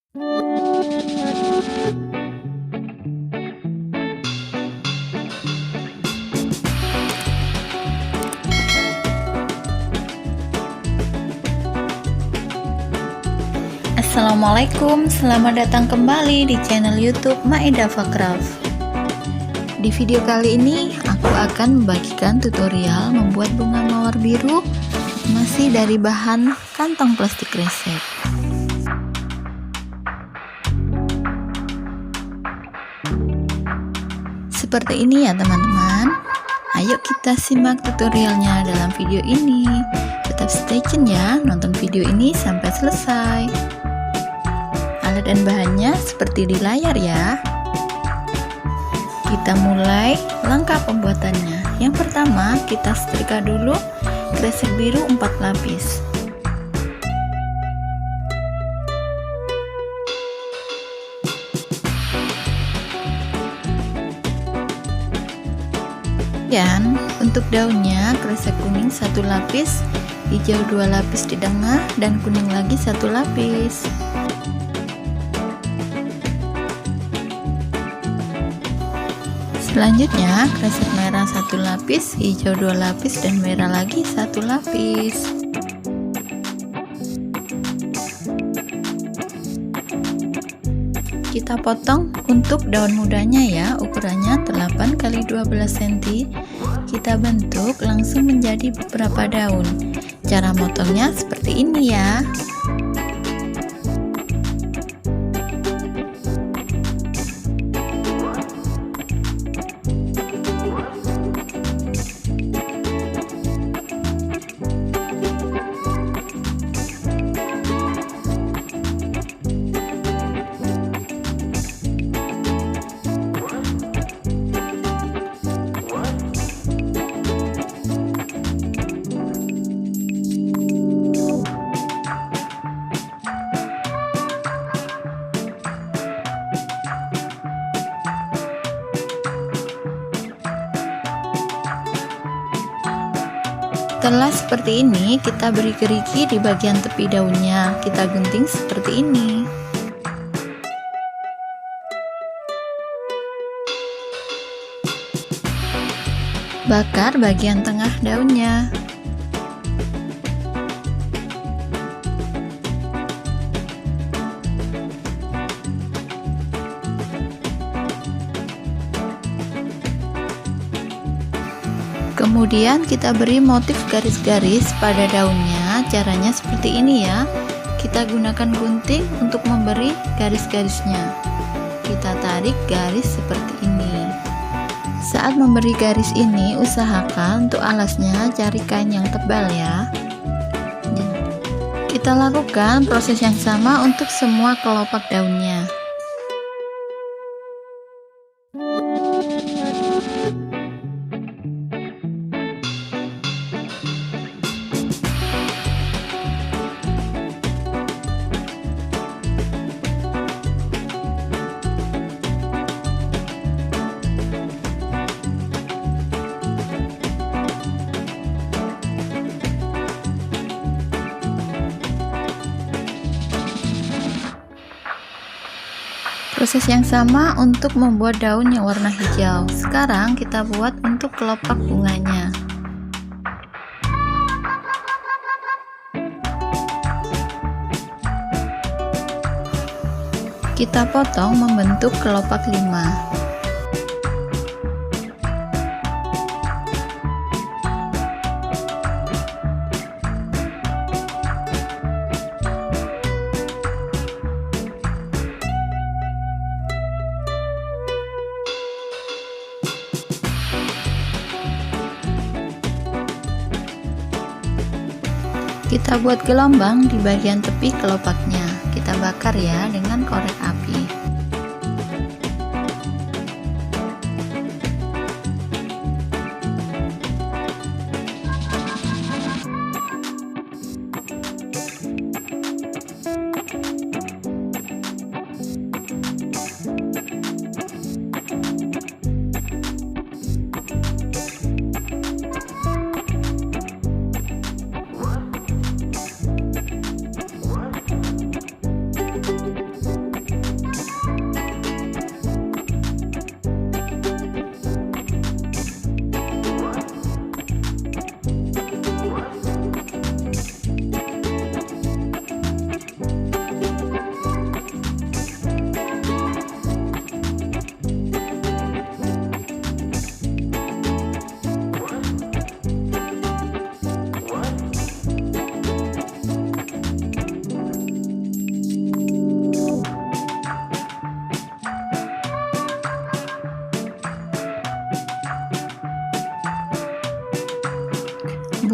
Assalamualaikum, selamat datang kembali di channel YouTube Maidafa Craft. Di video kali ini aku akan membagikan tutorial membuat bunga mawar biru masih dari bahan kantong plastik kresek. Seperti ini ya teman-teman. Ayo kita simak tutorialnya dalam video ini. Tetap stay tune ya, nonton video ini sampai selesai. Alat dan bahannya seperti di layar ya. Kita mulai langkah pembuatannya. Yang pertama kita setrika dulu kresek biru 4 lapis. Dan untuk daunnya kresek kuning 1 lapis, hijau 2 lapis di tengah, dan kuning lagi 1 lapis. Selanjutnya kresek merah 1 lapis, hijau 2 lapis, dan merah lagi 1 lapis. Kita potong untuk daun mudanya ya, ukurannya 8 x 12 cm. Kita bentuk langsung menjadi beberapa daun. Cara motongnya seperti ini ya. Setelah seperti ini, kita beri gerigi di bagian tepi daunnya. Kita gunting seperti ini. Bakar bagian tengah daunnya. Kemudian kita beri motif garis-garis pada daunnya. Caranya seperti ini ya. Kita gunakan gunting untuk memberi garis-garisnya. Kita tarik garis seperti ini. Saat memberi garis ini, usahakan untuk alasnya cari kain yang tebal ya. Kita lakukan proses yang sama untuk semua kelopak daunnya. Proses yang sama untuk membuat daun yang warna hijau. Sekarang kita buat untuk kelopak bunganya. Kita potong membentuk kelopak 5. Kita buat gelombang di bagian tepi kelopaknya. Kita bakar ya dengan korek api.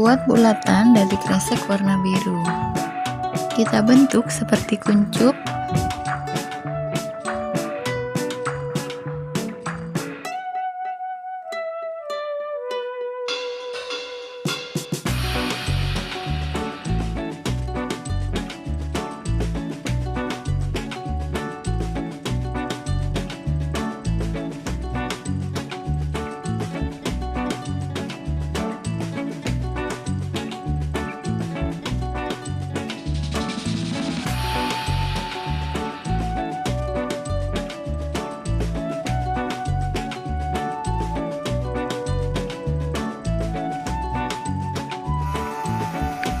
Buat bulatan dari kresek warna biru. Kita bentuk seperti kuncup.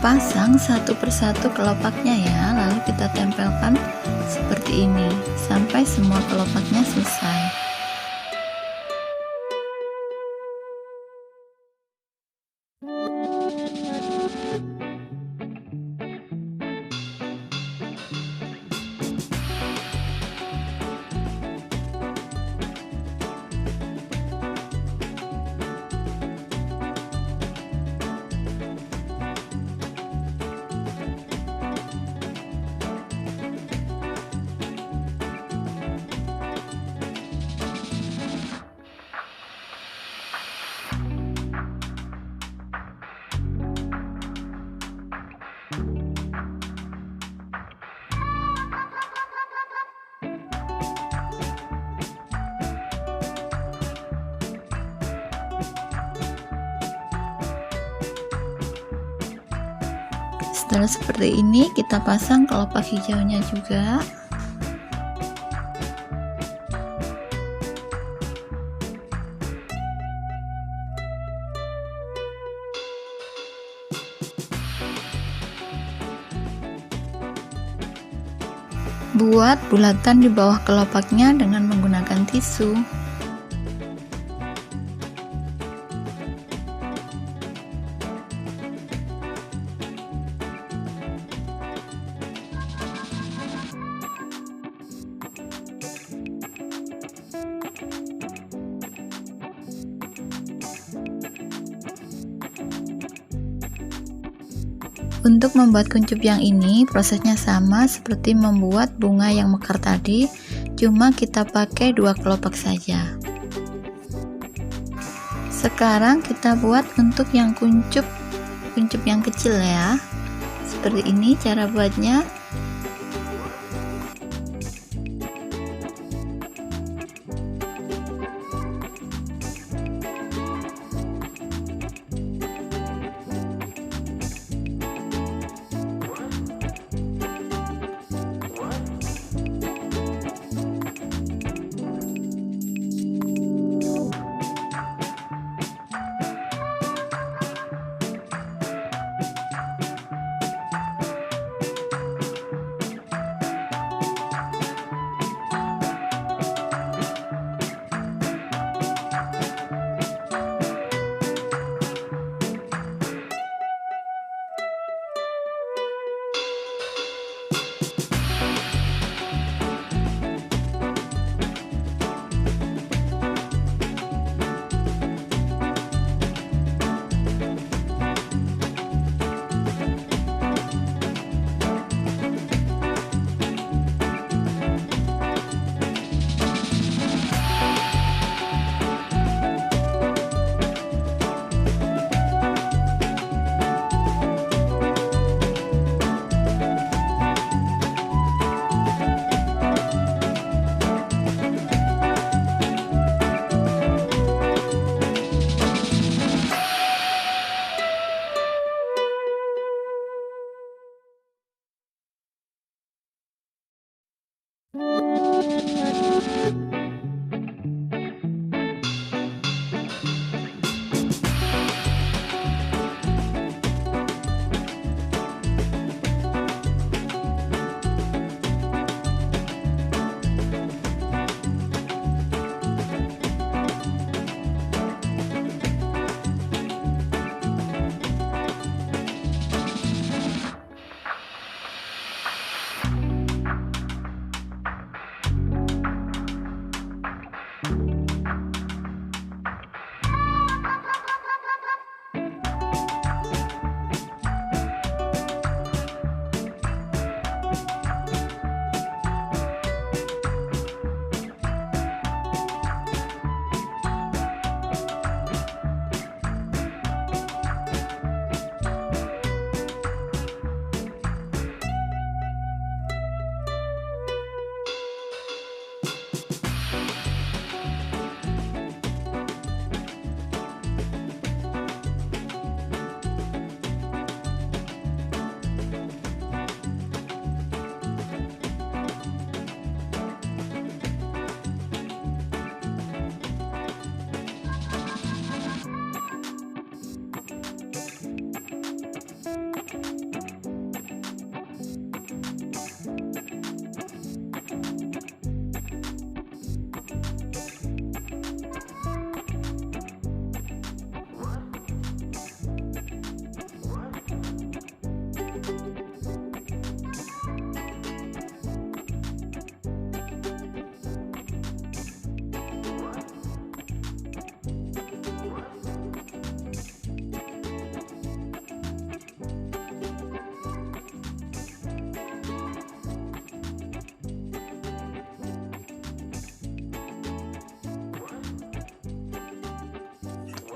Pasang satu persatu kelopaknya ya, lalu kita tempelkan seperti ini sampai semua kelopaknya selesai. Setelah seperti ini, kita pasang kelopak hijaunya juga. Buat bulatan di bawah kelopaknya dengan menggunakan tisu. Untuk membuat kuncup yang ini, prosesnya sama seperti membuat bunga yang mekar tadi, cuma kita pakai 2 kelopak saja. Sekarang kita buat untuk yang kuncup yang kecil ya. Seperti ini cara buatnya.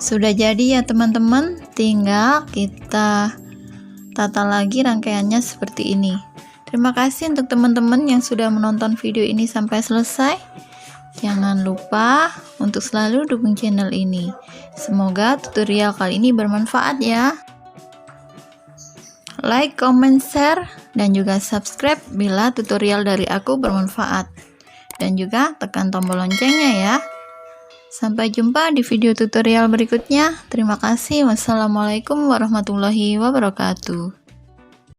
Sudah jadi ya teman-teman, tinggal kita tata lagi rangkaiannya seperti ini. Terima kasih untuk teman-teman yang sudah menonton video ini sampai selesai. Jangan lupa untuk selalu dukung channel ini. Semoga tutorial kali ini bermanfaat ya. Like, comment, share, dan juga subscribe bila tutorial dari aku bermanfaat. Dan juga tekan tombol loncengnya ya. Sampai jumpa di video tutorial berikutnya. Terima kasih. Wassalamualaikum warahmatullahi wabarakatuh.